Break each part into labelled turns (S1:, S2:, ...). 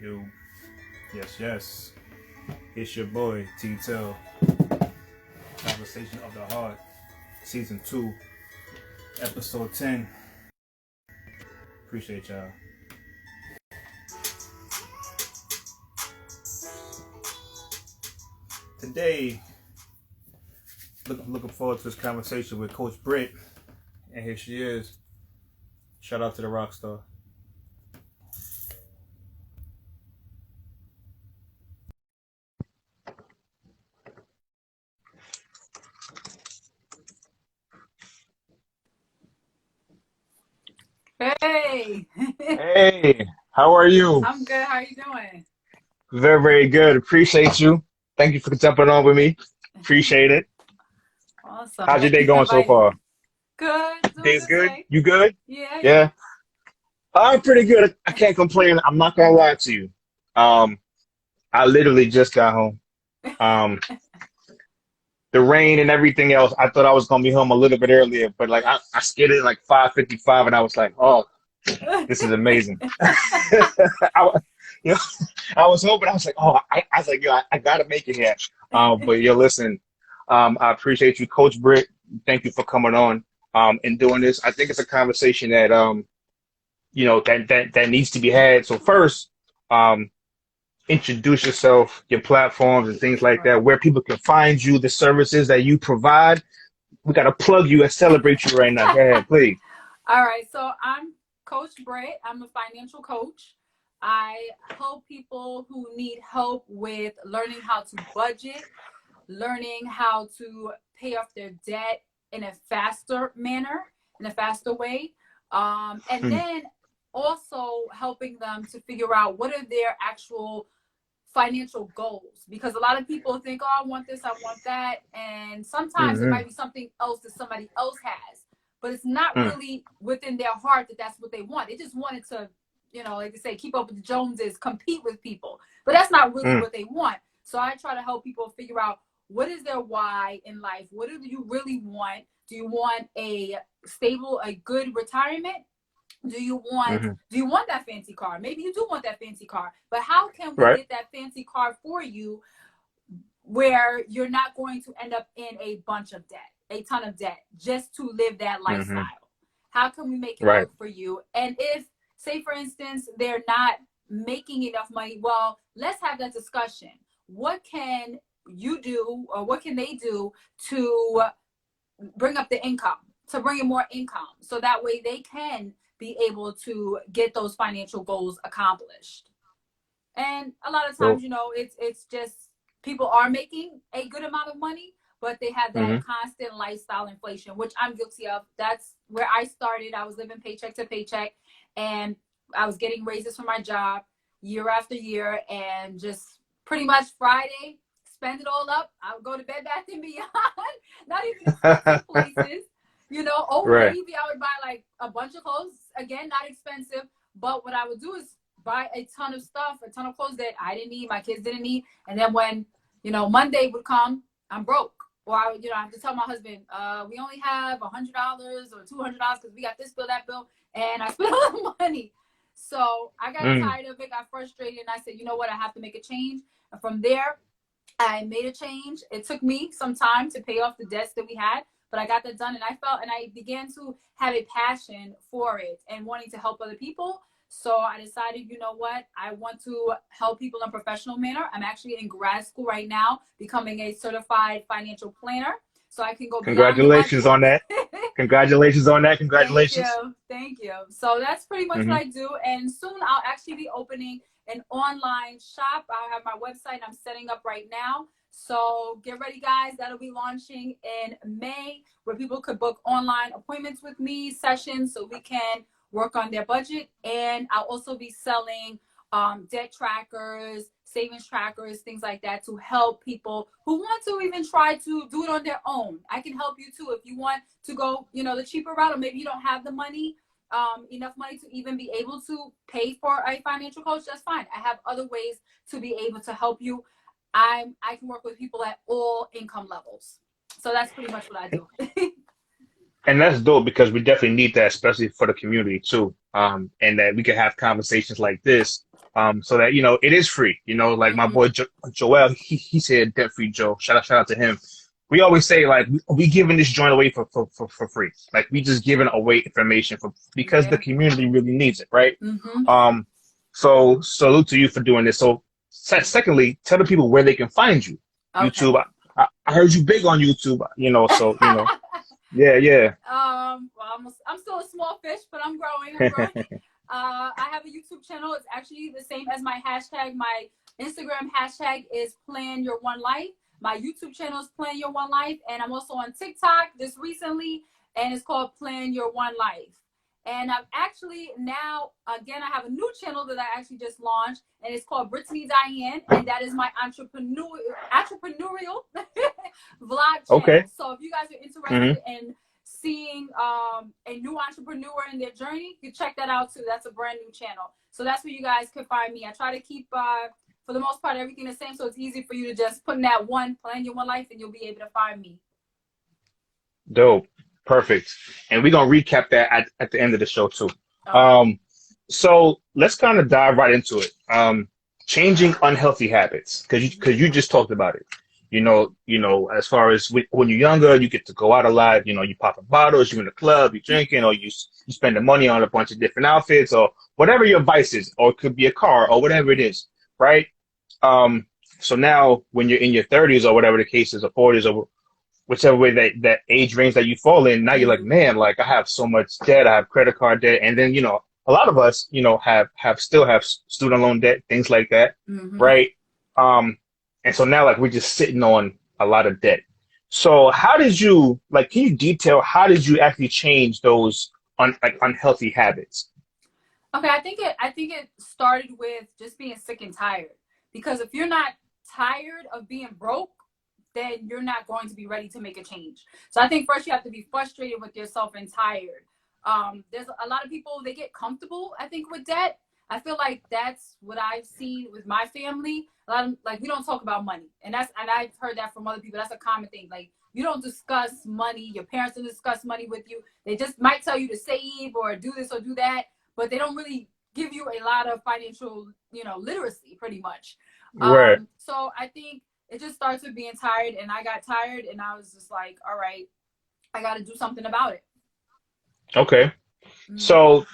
S1: Yo, yes, yes. It's your boy, T-Tel. Conversation of the Heart, Season 2, Episode 10. Appreciate y'all. Today, looking forward to this conversation with Coach Britt. And here she is. Shout out to the rock star.
S2: Hey.
S3: Hey, how are you?
S2: I'm good. How are you doing?
S3: Very, very good. Appreciate you. Thank you for jumping on with me. Appreciate it.
S2: Awesome.
S3: How's your
S2: Thank
S3: day
S2: you for
S3: going so
S2: inviting
S3: far?
S2: me. Good. Doing
S3: Day's
S2: good
S3: good?
S2: today.
S3: You good?
S2: Yeah.
S3: Yeah. I'm pretty good. I can't complain. I'm not gonna lie to you. Um, I literally just got home. Um, the rain and everything else, I thought I was gonna be home a little bit earlier, but like I skidded like 5:55 and I was like, oh, this is amazing. I, you know, I was hoping, I was like, oh, I was like, yo, I gotta make it here. But yo, listen, I appreciate you, Coach Britt. Thank you for coming on, and doing this. I think it's a conversation that, that needs to be had. So first, um, introduce yourself, your platforms and things like
S2: Right.
S3: that, where people can find you, the services that you provide. We gotta plug you and celebrate you right now. Go ahead, please.
S2: All right. So I'm Coach Britt. I'm a financial coach. I help people who need help with learning how to budget, learning how to pay off their debt in a faster manner, in a faster way. And
S3: Mm,
S2: then also helping them to figure out what are their actual financial goals, because a lot of people think, oh, I want this, I want that, and sometimes it
S3: mm,
S2: might be something else that somebody else has, but it's not
S3: mm,
S2: really within their heart that that's what they want. They just wanted to, like they say, keep up with the Joneses, compete with people, but that's not really
S3: mm,
S2: what they want. So I try to help people figure out what is their why in life. What do you really want? Do you want a stable, a good retirement? do you want
S3: mm.
S2: do you want that fancy car? Maybe you do want that fancy car, but how can we
S3: Right.
S2: get that fancy car for you where you're not going to end up in a bunch of debt, a ton of debt, just to live that lifestyle?
S3: Hmm.
S2: How can we make it
S3: Right.
S2: work for you? And if, say for instance, they're not making enough money, well, let's have that discussion. What can you do, or what can they do to bring up the income, to bring in more income, so that way they can be able to get those financial goals accomplished? And a lot of times,
S3: So,
S2: it's just people are making a good amount of money, but they have that
S3: hmm
S2: constant lifestyle inflation, which I'm guilty of. That's where I started. I was living paycheck to paycheck, and I was getting raises from my job year after year, and just pretty much Friday, spend it all up. I would go to Bed Bath and Beyond, not even expensive places. Old
S3: right.
S2: Navy, I would buy like a bunch of clothes. Again, not expensive. But what I would do is buy a ton of stuff, a ton of clothes that I didn't need, my kids didn't need. And then when, Monday would come, I'm broke. Or I would, I have to tell my husband, we only have $100 or $200 because we got this bill, that bill. And I spent a lot of money. So I got
S3: Mm.
S2: tired of it, got frustrated. And I said, you know what? I have to make a change. And from there, I made a change. It took me some time to pay off the debts that we had, but I got that done, and I began to have a passion for it and wanting to help other people. So I decided, you know what? I want to help people in a professional manner. I'm actually in grad school right now, becoming a certified financial planner, so I can go beyond the
S3: Congratulations
S2: budget.
S3: on that. Congratulations on that.
S2: Thank
S3: Congratulations.
S2: you. Thank you. So that's pretty much what
S3: Hmm.
S2: I do. And soon I'll actually be opening an online shop. I'll have my website I'm setting up right now. So get ready, guys. That'll be launching in May, where people could book online appointments with me, sessions, so we can work on their budget. And I'll also be selling debt trackers, savings trackers, things like that, to help people who want to even try to do it on their own. I can help you too if you want to go, the cheaper route, or maybe you don't have the money, enough money to even be able to pay for a financial coach. That's fine. I have other ways to be able to help you. I can work with people at all income levels. So that's pretty much what I do.
S3: And that's dope because we definitely need that, especially for the community too. And that we can have conversations like this So that, it is free, like my boy Joel, he said debt free Joe. Shout out to him. We always say like we giving this joint away for free. Like we just giving away information because the community really needs it, right? So salute to you for doing this. So secondly, tell the people where they can find you. Okay. YouTube. I heard you big on YouTube, so yeah.
S2: Well, I'm still a small fish, but I'm growing. I have a YouTube channel. It's actually the same as my hashtag. My Instagram hashtag is Plan Your One Life. My YouTube channel is Plan Your One Life, and I'm also on TikTok just recently, and it's called Plan Your One Life. And I'm actually now, again, I have a new channel that I actually just launched, and it's called Brittany Diane, and that is my entrepreneurial vlog channel. Okay. So if you guys are interested in seeing a new entrepreneur in their journey, you can check that out too. That's a brand new channel. So that's where you guys can find me. I try to keep, for the most part, everything the same, so it's easy for you to just put in that one, Plan Your One Life, and you'll be able to find me.
S3: Dope. Perfect. And we're going to recap that at the end of the show too. Okay. So let's kind of dive right into it. Changing unhealthy habits, because you just talked about it. As far as when you're younger, you get to go out a lot. You popping bottles, you're in the club, you're drinking, or you spending money on a bunch of different outfits, or whatever your vice is, or it could be a car, or whatever it is, right? So now when you're in your 30s, or whatever the case is, or 40s, or whichever way that age range that you fall in, now you're like, man, like I have so much debt, I have credit card debt, and then a lot of us, still have student loan debt, things like that, right? And so now, like, we're just sitting on a lot of debt. So how did you, can you detail, how did you actually change those unhealthy habits?
S2: Okay, I think it started with just being sick and tired. Because if you're not tired of being broke, then you're not going to be ready to make a change. So I think first you have to be frustrated with yourself and tired. There's a lot of people, they get comfortable, I think, with debt. I feel like that's what I've seen with my family. We don't talk about money. And I've heard that from other people. That's a common thing. Like, you don't discuss money. Your parents don't discuss money with you. They just might tell you to save or do this or do that, but they don't really give you a lot of financial, literacy, pretty much.
S3: Right.
S2: So I think it just starts with being tired, and I got tired, and I was just like, all right, I got to do something about it. Okay.
S3: So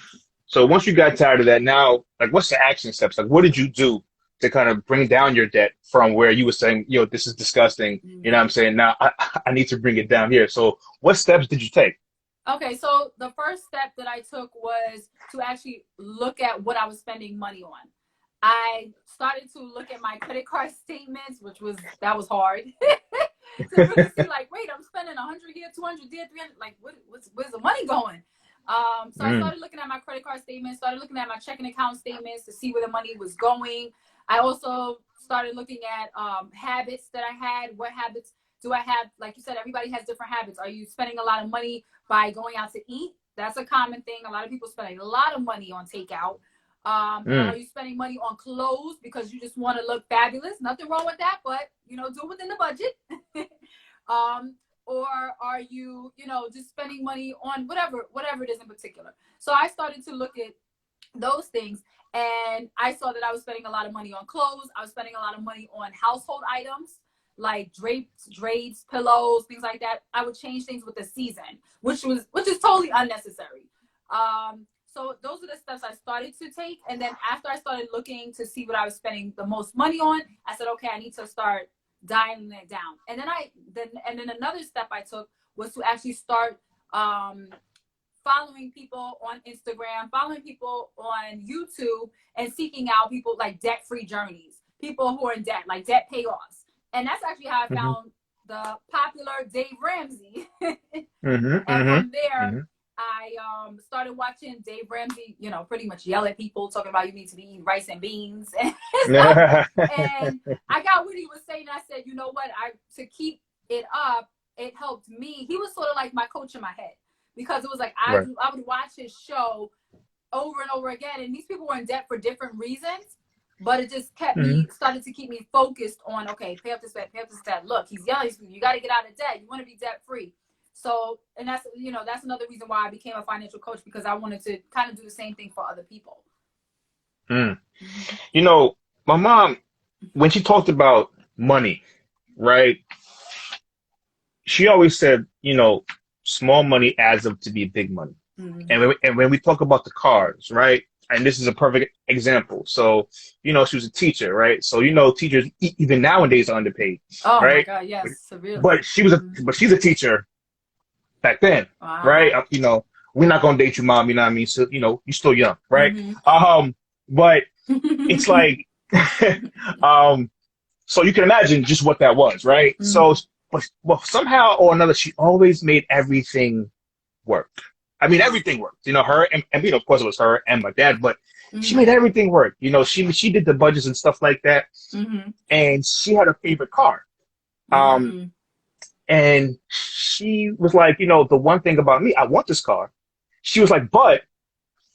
S3: once you got tired of that, now, what's the action steps? What did you do to kind of bring down your debt from where you were saying, this is disgusting. You know what I'm saying? Now I need to bring it down here. So what steps did you take?
S2: Okay. So the first step that I took was to actually look at what I was spending money on. I started to look at my credit card statements, that was hard. To really see, wait, I'm spending 100 here, 200 there, 300. Where's the money going? So I started looking at my credit card statements, started looking at my checking account statements to see where the money was going. I also started looking at habits that I had. What habits do I have? Like you said, everybody has different habits. Are you spending a lot of money by going out to eat? That's a common thing. A lot of people spending a lot of money on takeout. Are you spending money on clothes because you just want to look fabulous? Nothing wrong with that, but do it within the budget. Or are you, just spending money on whatever it is in particular. So I started to look at those things, and I saw that I was spending a lot of money on clothes. I was spending a lot of money on household items like drapes, pillows, things like that. I would change things with the season, which is totally unnecessary. So those are the steps I started to take. And then after I started looking to see what I was spending the most money on, I said, okay, I need to start dialing it down. And then another step I took was to actually start following people on Instagram, following people on YouTube, and seeking out people like debt-free journeys, people who are in debt, like debt payoffs. And that's actually how I found the popular Dave Ramsey. And from there, I started watching Dave Ramsey, pretty much yell at people, talking about you need to be eating rice and beans. And I got what he was saying. I said, you know what? To keep it up, it helped me. He was sort of like my coach in my head, because it was like I would watch his show over and over again. And these people were in debt for different reasons, but it just kept started to keep me focused on, okay, pay up this debt, pay up this debt. Look, he's yelling, you got to get out of debt. You want to be debt free. So, and that's another reason why I became a financial coach, because I wanted to kind of do the same thing for other people.
S3: Mm. You know, my mom, when she talked about money, right? She always said, small money adds up to be big money.
S2: Mm-hmm.
S3: And when we talk about the cars, right? And this is a perfect example. So, she was a teacher, right? So, teachers even nowadays are underpaid,
S2: Oh my
S3: right?
S2: God, yes, severely.
S3: But she's a teacher back then, right?
S2: Wow.
S3: We're not gonna date you, mom. You know what I mean? So, you're still young, right?
S2: Mm-hmm.
S3: But it's like, um, so you can imagine just what that was, right? So,
S2: Mm-hmm.
S3: but somehow or another, she always made everything work. I mean, everything worked. Her and of course, it was her and my dad, but she made
S2: Mm-hmm.
S3: everything work. She did the budgets and stuff like that,
S2: Mm-hmm.
S3: and she had a favorite car. Um,
S2: Mm-hmm.
S3: and she was like, the one thing about me, I want this car. She was like, but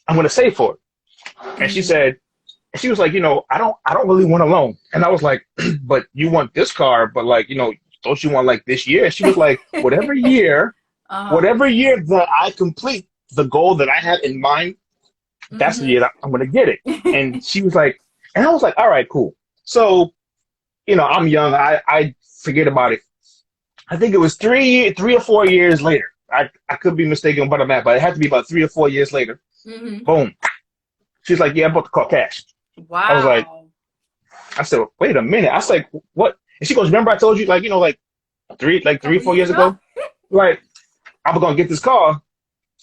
S3: I'm gonna save for it. And she
S2: Mm-hmm.
S3: said, and she was like, I don't really want a loan. And I was like, but you want this car, but like, don't you want like this year? And she was like,
S2: Uh-huh.
S3: whatever year that I complete the goal that I had in mind, that's the
S2: Mm-hmm.
S3: year that I'm gonna get it. And she was like, and I was like, all right, cool. So, I'm young. I forget about it. I think it was 3 or 4 years later. I could be mistaken about the math, but it had to be about 3 or 4 years later.
S2: Mm-hmm.
S3: Boom. She's like, yeah, I bought the car cash. I was like,
S2: Wow.
S3: I said, wait a minute. I was like, what? And she goes, remember I told you, like three,
S2: Couple
S3: 4 years
S2: years ago.
S3: ago, like I was gonna get this car,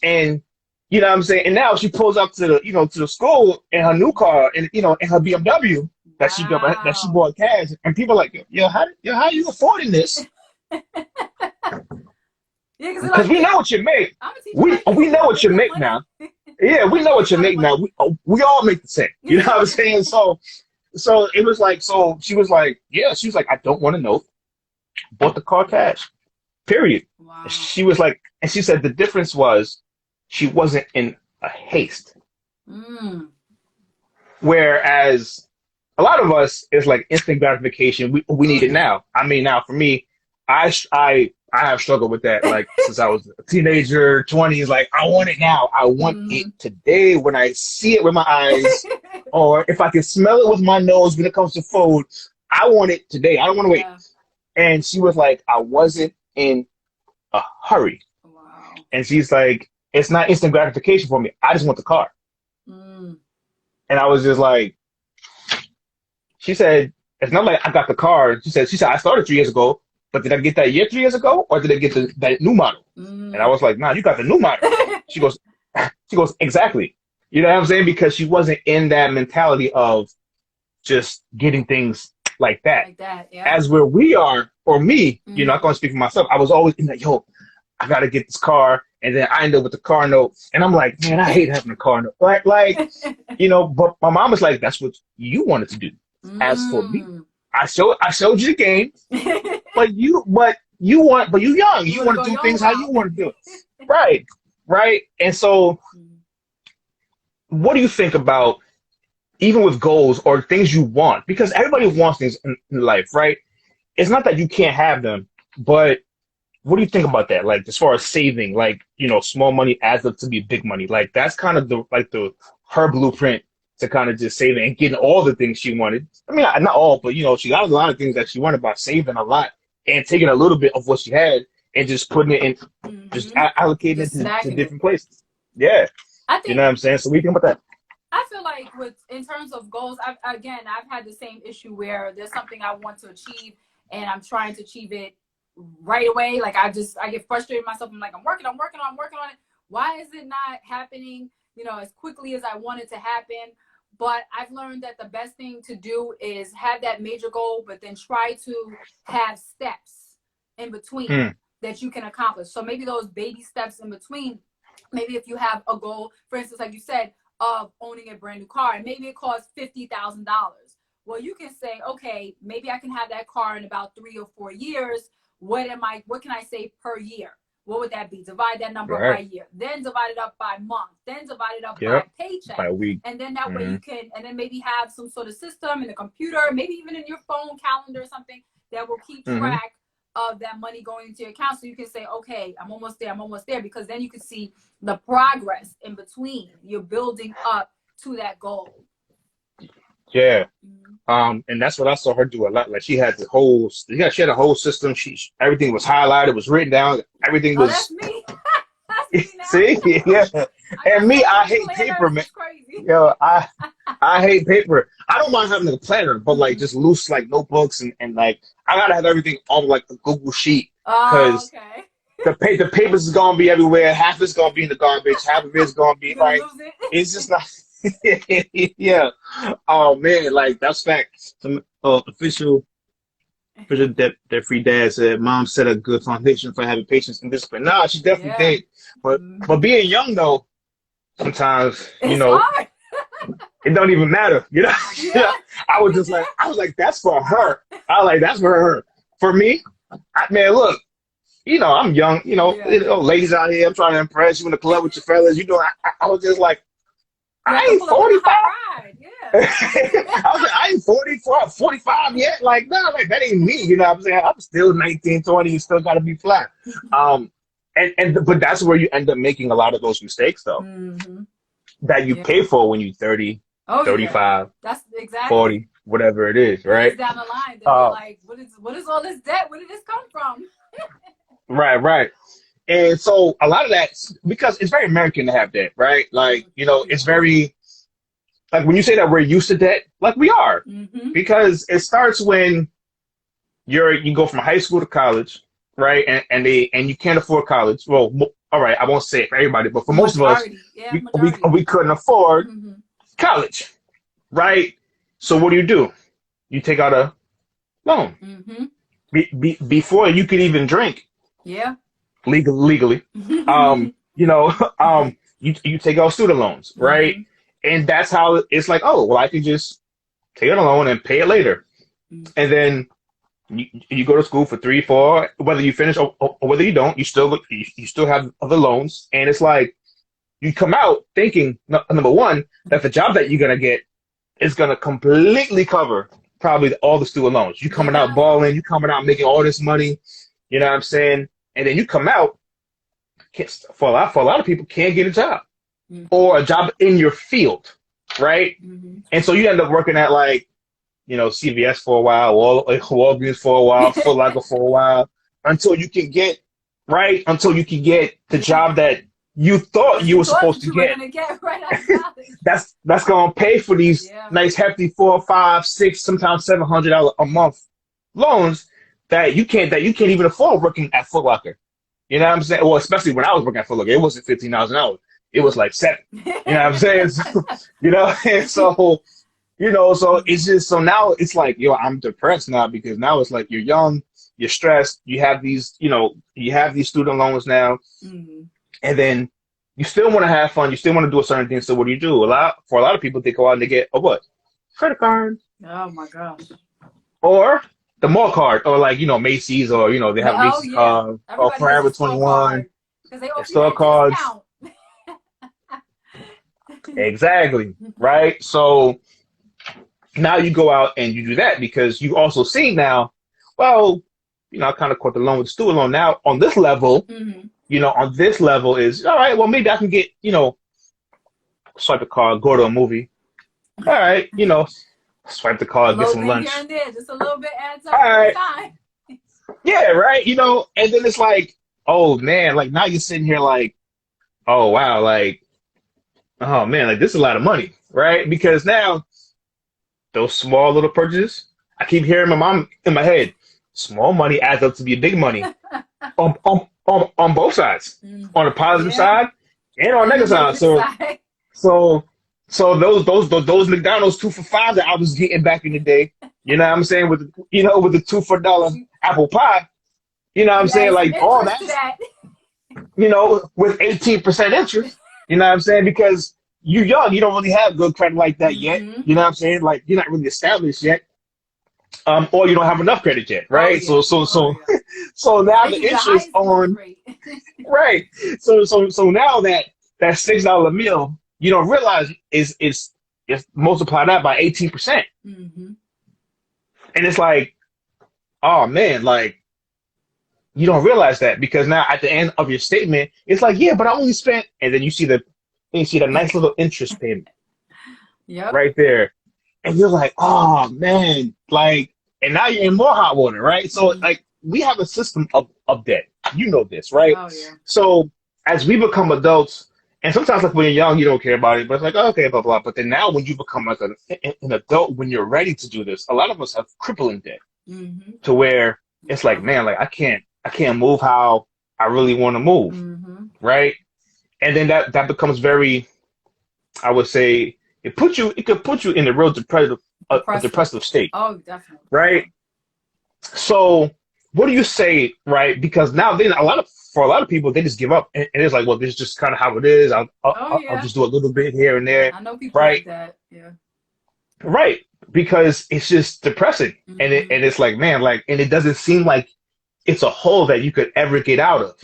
S3: and you know what I'm saying. And now she pulls up to the school in her new car, and in her BMW that she
S2: Wow.
S3: bought cash, and people are like, how are you affording this?
S2: Yeah, because
S3: Because
S2: like,
S3: we
S2: yeah,
S3: know what you make.
S2: I'm a teacher.
S3: We
S2: Like,
S3: we
S2: you
S3: know
S2: got
S3: what
S2: big
S3: you
S2: good
S3: make
S2: money.
S3: now. Yeah, we
S2: Like,
S3: know
S2: a
S3: what you
S2: lot of
S3: make now.
S2: money.
S3: We all make the same. You know what I'm saying? So it was like, so she was like, yeah, she was like, I don't want to know. Bought the car cash. Period.
S2: Wow.
S3: She was like, and she said the difference was she wasn't in a haste.
S2: Mm.
S3: Whereas a lot of us is like instant gratification. We need it now. I mean, now for me, I have struggled with that like since I was a teenager, 20s. Like I want it now. I want it
S2: Mm-hmm.
S3: today when I see it with my eyes, or if I can smell it with my nose when it comes to food. I want it today. I don't want to wait.
S2: Yeah.
S3: And she was like, I wasn't in a hurry.
S2: Wow.
S3: And she's like, it's not instant gratification for me. I just want the car.
S2: Mm.
S3: And I was just like, she said, it's not like I got the car. She said, I started 3 years ago, but did I get that year 3 years ago? Or did I get that new model? And I
S2: Mm.
S3: was like, nah, you got the new model. She goes, exactly. You know what I'm saying? Because she wasn't in that mentality of just getting things like that.
S2: Like that, yeah.
S3: As where we are, or me,
S2: Mm-hmm.
S3: I can't speak for myself. I was always in that, yo, I gotta get this car, and then I end up with the car note, and I'm like, man, I hate having a car note. Like, but my mom was like, that's what you wanted to do. As for me,
S2: Mm.
S3: I showed you the game, but you young,
S2: You
S3: you
S2: want to
S3: want
S2: go
S3: to do
S2: your own
S3: things how you
S2: route.
S3: want to do it, right. And so, what do you think about even with goals or things you want? Because everybody wants things in life, right? It's not that you can't have them, but what do you think about that? Like as far as saving, like small money adds up to be big money. Like that's kind of the her blueprint to kind of just saving and getting all the things she wanted. I mean, not all, but she got a lot of things that she wanted by saving a lot and taking a little bit of what she had and just putting it in, just allocating it
S2: Just
S3: to
S2: snacking it.
S3: different places. Yeah,
S2: I
S3: you
S2: think,
S3: know what I'm saying. So what do you think about that?
S2: I feel like in terms of goals, I've had the same issue where there's something I want to achieve and I'm trying to achieve it right away. Like I get frustrated with myself. I'm like, I'm working on it. Why is it not happening, as quickly as I want it to happen? But I've learned that the best thing to do is have that major goal, but then try to have steps in between that you can accomplish. So maybe those baby steps in between, maybe if you have a goal, for instance, like you said, of owning a brand new car, and maybe it costs $50,000. Well, you can say, okay, maybe I can have that car in about 3 or 4 years. What can I save per year? What would that be? Divide that number up by
S3: Right.
S2: year, then divide it up by month, then divide it up by
S3: Yep.
S2: paycheck.
S3: By a week.
S2: And then that way you can, and then maybe have some sort of system in the computer, maybe even in your phone calendar or something that will keep track of that money going into your account. So you can say, okay, I'm almost there, because then you can see the progress in between. You're building up to that goal.
S3: Yeah. And that's what I saw her do a lot. Like she had she had a whole system. Everything was highlighted, was written down. Everything was.
S2: That's me. That's me now.
S3: See, yeah. And me, I hate paper, man. Yo, I hate paper. I don't mind having a planner, but like just loose like notebooks and like I gotta have everything on like a Google sheet because the papers is gonna be everywhere. Half is gonna be in the garbage. Half of it is gonna be like it's just not. Yeah. Oh man, like that's fact. Some official debt free dad said mom set a good foundation for having patience and discipline. Nah, she definitely did. But being young though, sometimes you know it don't even matter. You know, I was like, that's for her. That's for her. For me, man, look, you know, I'm young. You know, ladies out here, I'm trying to impress you in the club with your fellas. You know, I was just like. I ain't 45. I was like, I ain't 44, 45 yet. Like, no, like that ain't me. You know what I'm saying? I'm still 19, 20, you still gotta be flat. But that's where you end up making a lot of those mistakes though. That you pay for when you're 30, 35,
S2: that's exactly
S3: 40, whatever it is, right?
S2: Down the line, they're like, what is all this debt? Where did this come from?
S3: Right. And so a lot of that, because it's very American to have debt, right? Like, you know, it's very, like when you say that we're used to debt, like we are, because it starts when you go from high school to college, right? And you can't afford college. Well, all right, I won't say it for everybody, but for most of us, we couldn't afford college, right? So what do? You take out a loan. Before you could even drink. Yeah. Legally, you know, you take out student loans, right? And that's how it's like, oh, well, I can just take out a loan and pay it later. And then you go to school for 3, 4, whether you finish or whether you don't, you still have other loans. And it's like, you come out thinking, number one, that the job that you're going to get is going to completely cover probably all the student loans. You coming out balling, you coming out making all this money, you know what I'm saying? And then you come out, for a lot of people, can't get a job or a job in your field, right? And so you end up working at like, you know, CVS for a while, Walgreens for a while, Foot Locker for a while, until you can get the job that you thought you were supposed to get. That's gonna pay for these nice hefty $400, $500, $600, sometimes $700 a month loans that you can't even afford working at Foot Locker. You know what I'm saying? Well, especially when I was working at Foot Locker, it wasn't $15 an hour. It was like $7. You know what I'm saying? So, you know, and so, you know, so it's just, so now it's like, yo, I'm depressed now because now it's like you're young, you're stressed, you have these, you know, you have these student loans now, and then you still want to have fun, you still want to do a certain thing. So what do? For a lot of people, they go out and they get a what? Credit card.
S2: Oh my gosh.
S3: Or the mall card, or like, you know, Macy's, or, you know, they have Macy's card, or Forever 21, store cards. Exactly, right? So now you go out and you do that because you also see now, well, you know, I kind of caught the loan with the student loan. Now on this level, you know, on this level is, all right, well, maybe I can get, you know, swipe the card, go to a movie. All right, you know, swipe the card, get some lunch.
S2: Here and there, just a little bit adds up
S3: all right.
S2: time.
S3: Yeah, right. You know, and then it's like, oh man, like now you're sitting here like, oh wow, like, oh man, like this is a lot of money, right? Because now those small little purchases, I keep hearing my mom in my head, small money adds up to be big money on both sides, on the positive side and on the negative side. So those McDonald's 2 for $5 that I was getting back in the day, you know what I'm saying, with the 2 for $1 apple pie, you know what I'm saying, like all that, you know, with 18% interest, you know what I'm saying, because you're young, you don't really have good credit like that yet, you know what I'm saying, like you're not really established yet, or you don't have enough credit yet, right? So now the interest on right, so now that $6 meal, you don't realize it's multiply that by 18%. And it's like, oh man, like you don't realize that because now at the end of your statement, it's like, yeah, but I only spent, and then you see the nice little interest payment right there. and you're like, oh man, like, and now you're in more hot water, right? So like we have a system of debt. You know this, right?
S2: Oh yeah.
S3: So as we become adults, and sometimes like when you're young, you don't care about it, but it's like, oh, okay, blah, blah. But then now when you become like an adult, when you're ready to do this, a lot of us have crippling debt to where it's like, man, like I can't move how I really want to move, right? And then that becomes very, I would say, it could put you in a real depressive state.
S2: Oh, definitely.
S3: Right? So what do you say, right? Because now then for a lot of people, they just give up, and it's like, well, this is just kind of how it is. I'll just do a little bit here and there.
S2: I know people
S3: right?
S2: like that. Yeah.
S3: Right. Because it's just depressing. And it's like, man, like, and it doesn't seem like it's a hole that you could ever get out of.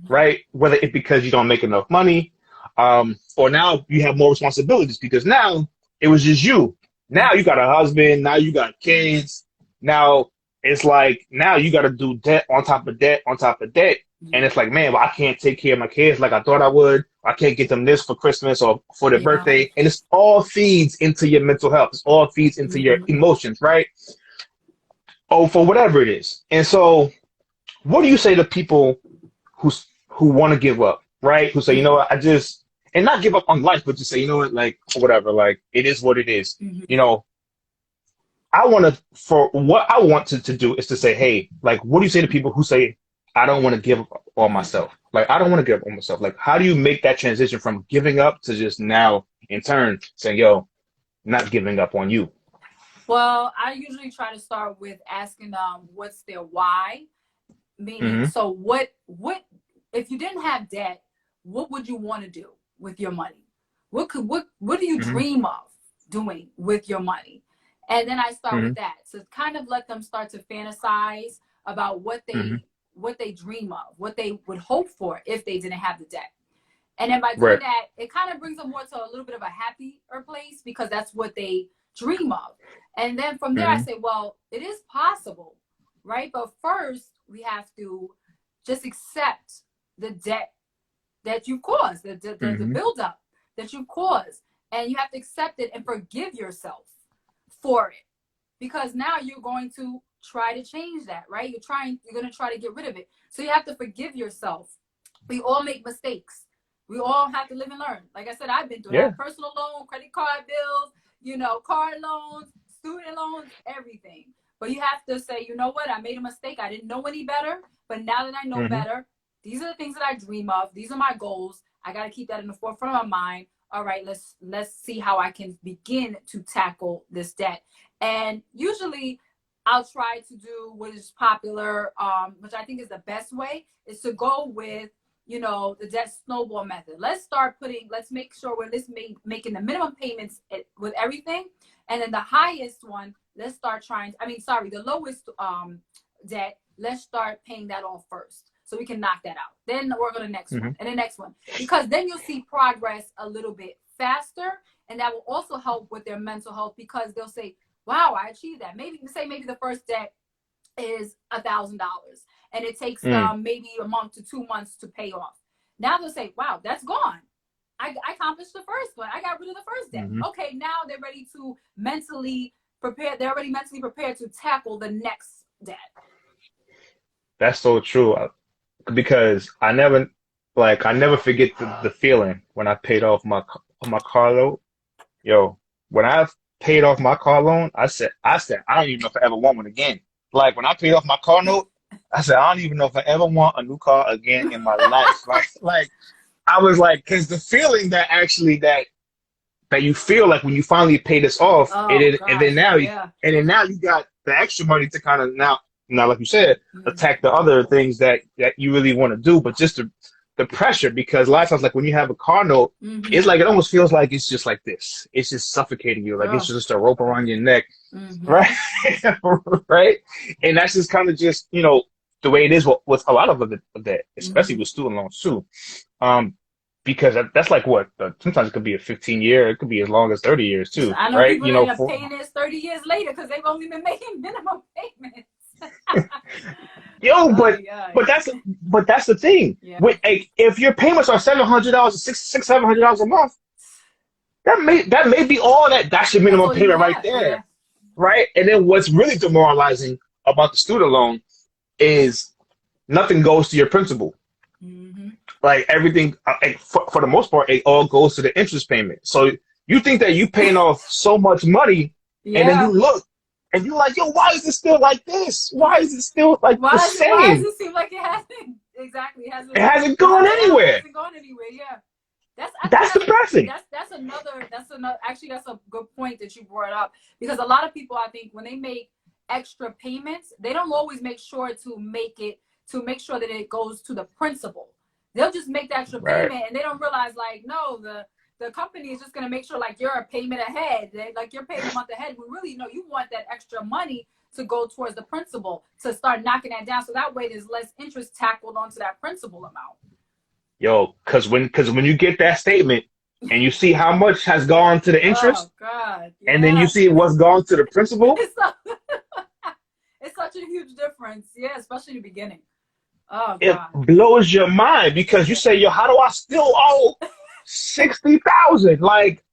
S3: Right? Whether it's because you don't make enough money, or now you have more responsibilities because now it was just you. Now you got a husband, now you got kids. Now it's like, now you got to do debt on top of debt on top of debt. And it's like, man, well, I can't take care of my kids like I thought I would. I can't get them this for Christmas or for their birthday. And it's all feeds into your mental health. It's all feeds into your emotions, right? Oh, for whatever it is. And so what do you say to people who want to give up, right? Who say, you know what, and not give up on life, but just say, you know what, like, whatever, like, it is what it is. You know, what I want to do is to say, hey, like, what do you say to people who say, I don't want to give up on myself? Like, I don't want to give up on myself. Like, how do you make that transition from giving up to just now, in turn, saying, yo, not giving up on you?
S2: Well, I usually try to start with asking what's their why? Meaning, so what if you didn't have debt, what would you want to do with your money? What do you dream of doing with your money? And then I start with that. So kind of let them start to fantasize about what they dream of, what they would hope for if they didn't have the debt. And then by doing that, it kind of brings them more to a little bit of a happier place because that's what they dream of. And then from there, I say, well, it is possible, right? But first, we have to just accept the debt that you caused, the buildup that you caused. And you have to accept it and forgive yourself for it. Because now you're going to try to change that, right? You're going to try to get rid of it. So you have to forgive yourself. We all make mistakes. We all have to live and learn. Like I said, I've been through that. Personal loan, credit card bills, car loans, student loans, everything. But you have to say, you know what? I made a mistake. I didn't know any better. But now that I know better, these are the things that I dream of. These are my goals. I got to keep that in the forefront of my mind. All right, let's see how I can begin to tackle this debt. And usually I'll try to do what is popular, which I think is the best way, is to go with, the debt snowball method. Let's make sure we're making the minimum payments with everything. And then the highest one, the lowest debt, let's start paying that off first. So we can knock that out. Then work on the next one and the next one. Because then you'll see progress a little bit faster. And that will also help with their mental health because they'll say, wow, I achieved that. Maybe the first debt is $1,000 and it takes maybe a month to 2 months to pay off. Now they'll say, wow, that's gone. I accomplished the first one. I got rid of the first debt. Okay, now they're ready to mentally prepare. They're already mentally prepared to tackle the next debt.
S3: That's so true. Because I never forget the feeling when I paid off my car loan. Yo, when I paid off my car loan, I said, I don't even know if I ever want one again. Like when I paid off my car note, I said, I don't even know if I ever want a new car again in my life. Like I was like, because the feeling that actually that you feel like when you finally pay this off, and then now you got the extra money to kind of now, like you said, attack the other things that you really want to do, but just the pressure, because a lot of times, like when you have a car note, it's like, it almost feels like it's just like this. It's just suffocating you. Like it's just a rope around your neck, right? Right? And that's just kind of just, the way it is with a lot of that, especially with student loans too. Because that's like sometimes it could be a 15-year, it could be as long as 30 years too.
S2: I know
S3: right?
S2: People end up paying this 30 years later because they've only been making minimum payments.
S3: Yo, but that's the thing. Yeah. If your payments are $700, $600-$700 a month, that may be all that's your minimum
S2: That's all you
S3: payment right
S2: have,
S3: there,
S2: yeah.
S3: right? And then what's really demoralizing about the student loan is nothing goes to your principal.
S2: Mm-hmm.
S3: Like everything, for the most part, it all goes to the interest payment. So you think that you paying off so much money, and then you
S2: Yeah.
S3: look and you're like, yo, why is it still like this? Why is it still like the
S2: Why does
S3: same?
S2: it seem like it hasn't? Exactly.
S3: It hasn't gone
S2: It
S3: anywhere.
S2: hasn't gone anywhere. Yeah.
S3: That's depressing.
S2: That's another actually that's a good point that you brought up, because a lot of people, I think, when they make extra payments, they don't always make sure to make sure that it goes to the principal. They'll just make the extra
S3: Right.
S2: payment and they don't realize, like, no, the company is just going to make sure, like, you're a payment ahead, like you're paying a month ahead, when really, no, you want that extra money to go towards the principal, to start knocking that down, so that way there's less interest tackled onto that principal amount.
S3: Yo, because when you get that statement and you see how much has gone to the interest,
S2: Oh God! Yeah.
S3: and then you see what's gone to the principal,
S2: It's such a huge difference. Yeah, especially in the beginning. Oh
S3: it
S2: God!
S3: blows your mind, because you say, yo, how do I still owe 60,000? Like,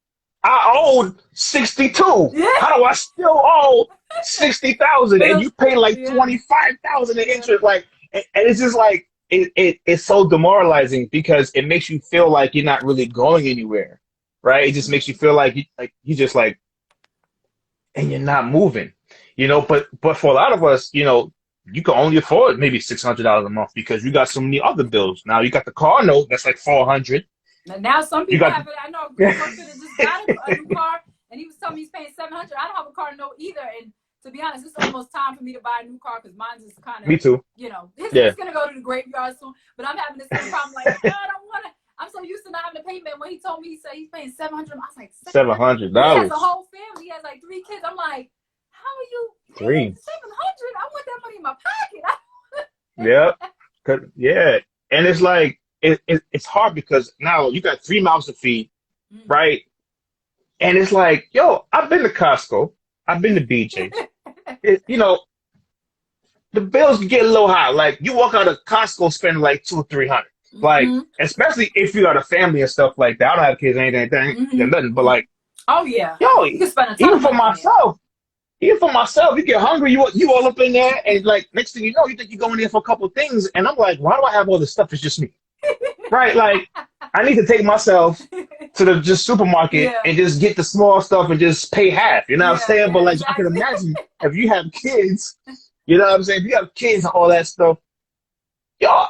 S3: I owed 62.
S2: Yeah.
S3: How do I still owe 60,000? And you pay like
S2: Yeah.
S3: 25,000 in interest. Like, and it's just like, it's so demoralizing, because it makes you feel like you're not really going anywhere, right? It just makes you feel like you just like, and you're not moving, But for a lot of us, you can only afford maybe $600 a month because you got so many other bills. Now you got the car note that's like $400.
S2: And now some people have it. I know a person that just got a new car, and he was telling me he's paying $700. I don't have a car note either, and to be honest, it's almost time for me to buy a new car, because mine's is kind of,
S3: Me too.
S2: It's gonna go to the graveyard soon. But I'm having the same problem. Like, I don't want to. I'm so used to not having a payment. When he told me, he said he's paying $700. I was like,
S3: $700.
S2: He has a whole family. He has like 3 kids. I'm like, how are you paying $700? I want that money in my pocket.
S3: Yeah. And it's like, it's hard, because now you got 3 mouths to feed, right? And it's like, yo, I've been to Costco. I've been to BJ's. The bills can get a little high. Like, you walk out of Costco spending like $200 or $300. Like, especially if you got a family and stuff like that. I don't have kids, anything, nothing. But like,
S2: oh yeah,
S3: yo,
S2: you can spend a ton
S3: even
S2: of
S3: for
S2: money
S3: myself, you get hungry, you all up in there, and like next thing you know, you think you're going in for a couple of things, and I'm like, why do I have all this stuff? It's just me, right? Like, I need to take myself to the just supermarket and just get the small stuff and just pay half. You know what I'm saying? But like, exactly. I can imagine if you have kids, you know what I'm saying? If you have kids and all that stuff, yo,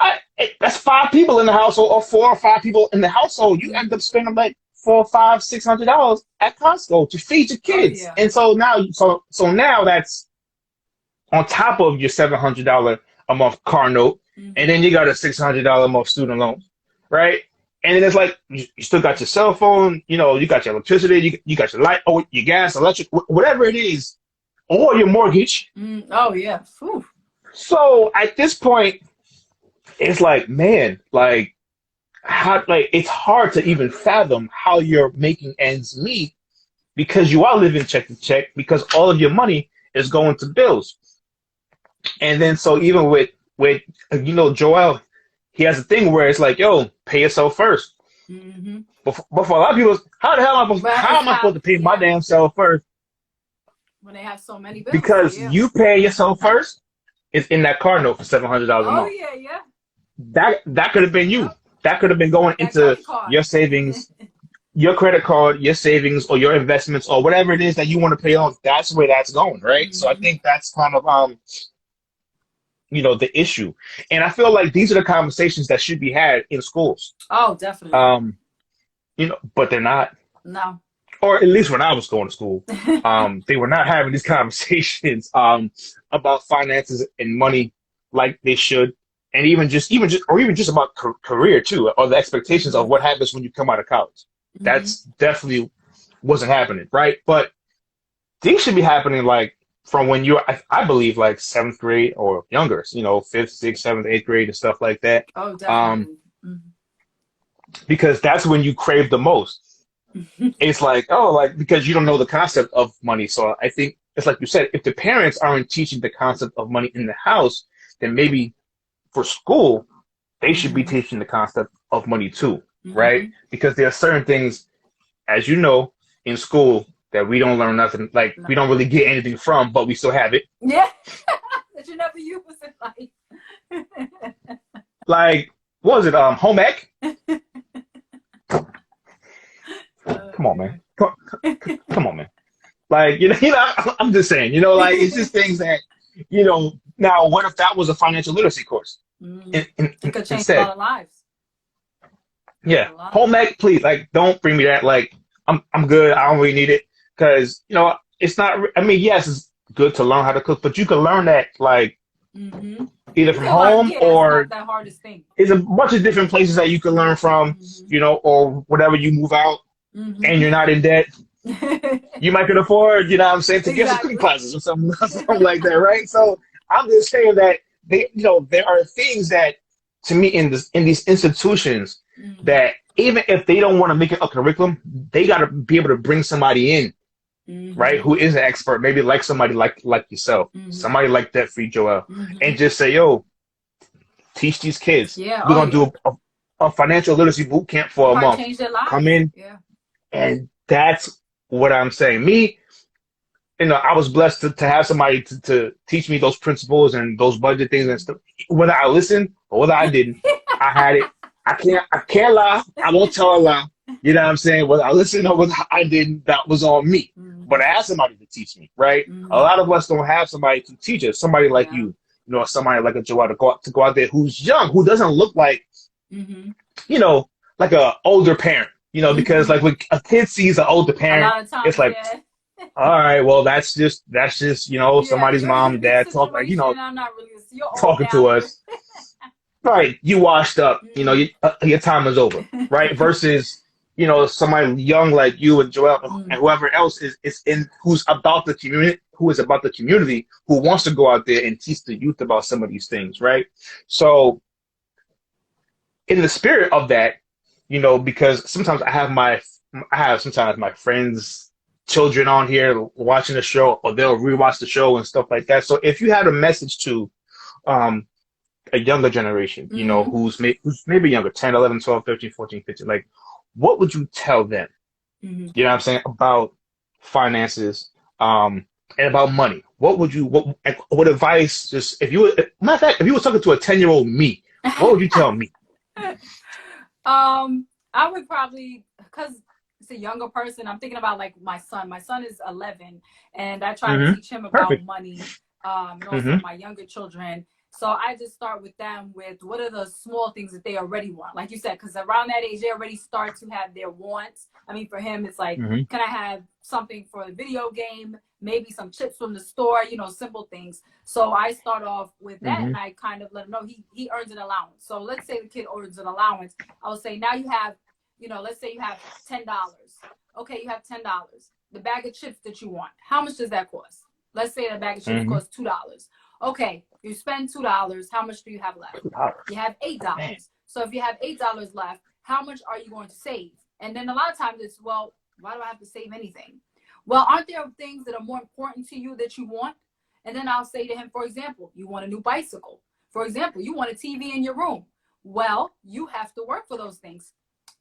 S3: that's 5 people in the household, or 4 or 5 people in the household. You end up spending like $400, $500, $600 at Costco to feed your kids.
S2: Oh, yeah.
S3: And so now that's on top of your $700 a month car note, and then you got a $600 a month student loan, right? And then it's like, you still got your cell phone, you got your electricity, you got your light, your gas, electric, whatever it is, or your mortgage.
S2: Oh yeah. Whew.
S3: So at this point, it's like, man, like, how, like, it's hard to even fathom how you're making ends meet, because you are living check to check, because all of your money is going to bills. And then so even with Joel, he has a thing where it's like, yo, pay yourself first. But for a lot of people, how the hell am I supposed to pay my damn self first?
S2: When they have so many bills.
S3: Because you pay yourself first is in that car note for $700 a month.
S2: Oh yeah.
S3: That could have been you. That could have been going into your savings, your credit card, your savings, or your investments, or whatever it is that you want to pay off. That's where that's going, right? So I think that's kind of the issue. And I feel like these are the conversations that should be had in schools.
S2: Oh, definitely.
S3: But they're not.
S2: No.
S3: Or at least when I was going to school, they were not having these conversations about finances and money like they should. And even just about career too, or the expectations of what happens when you come out of college. That's definitely wasn't happening, right? But things should be happening like from when you're, I believe, like 7th grade or younger, 5th, 6th, 7th, 8th grade and stuff like that.
S2: Oh, definitely.
S3: Because that's when you crave the most. It's like, because you don't know the concept of money. So I think it's like you said, if the parents aren't teaching the concept of money in the house, then maybe for school, they should be teaching the concept of money too, right? Because there are certain things, as you know, in school that we don't learn nothing, like we don't really get anything from, but we still have it.
S2: Yeah. That you never use in life.
S3: Like, what was it? Home ec? Come on, man. Come on, man. Like, I'm just saying, like it's just things that, now what if that was a financial literacy course?
S2: It could change
S3: Instead,
S2: a lot of lives.
S3: yeah, home ec, please. Like, don't bring me that. Like, I'm good. I don't really need it because it's not. I mean, yes, it's good to learn how to cook, but you can learn that like either from home or
S2: that's not the hardest thing.
S3: There's a bunch of different places that you can learn from, or whatever you move out and you're not in debt. You might can afford, what I'm saying, to get some cooking classes or something like that, right? So I'm just saying that there are things that, to me, in these institutions, that even if they don't want to make it a curriculum, they got to be able to bring somebody in, right, who is an expert, maybe like somebody like yourself, somebody like that Free Joel, and just say, yo, teach these kids.
S2: Yeah,
S3: we're gonna do a financial literacy boot camp for a month.
S2: Change their lives.
S3: Come in, and that's what I'm saying. Me, I was blessed to have somebody to teach me those principles and those budget things and stuff. Whether I listened or whether I didn't, I had it. I can't lie. I won't tell a lie. You know what I'm saying? Whether I listened or whether I didn't, that was on me. But I had somebody to teach me, right? A lot of us don't have somebody to teach us. Somebody like you, somebody like a Joel to go out there who's young, who doesn't look like, like a older parent. Because like when a kid sees an older parent, it's like, all right, well, that's just somebody's mom, dad talk like,
S2: I'm not really,
S3: talking to us. Right, you washed up. Your time is over. Right, versus somebody young like you and Joel and whoever else is in who's about the community, who wants to go out there and teach the youth about some of these things. Right, so in the spirit of that. Because sometimes I have sometimes my friends' children on here watching the show, or they'll rewatch the show and stuff like that. So if you had a message to a younger generation, who's maybe younger, 10, 11, 12, 13, 14, 15, like, what would you tell them? You know what I'm saying? About finances, and about money. What advice, just matter of fact, if you were talking to a 10-year-old me, what would you tell me?
S2: I would probably, because it's a younger person, I'm thinking about like my son. My son is 11, and I try to teach him about money, and also my younger children. So I just start with them with what are the small things that they already want, like you said, because around that age they already start to have their wants. I mean, for him, it's like, can I have something for the video game? Maybe some chips from the store, simple things. So I start off with that, and I kind of let him know he earns an allowance. So let's say the kid earns an allowance. I will say, now you have, let's say you have $10. Okay, you have $10. The bag of chips that you want, how much does that cost? Let's say the bag of chips costs $2. Okay, you spend $2. How much do you have left? You have $8. Man. So if you have $8 left, how much are you going to save? And then a lot of times it's, well, why do I have to save anything? Well, aren't there things that are more important to you that you want? And then I'll say to him, for example, you want a new bicycle. For example, you want a TV in your room. Well, you have to work for those things.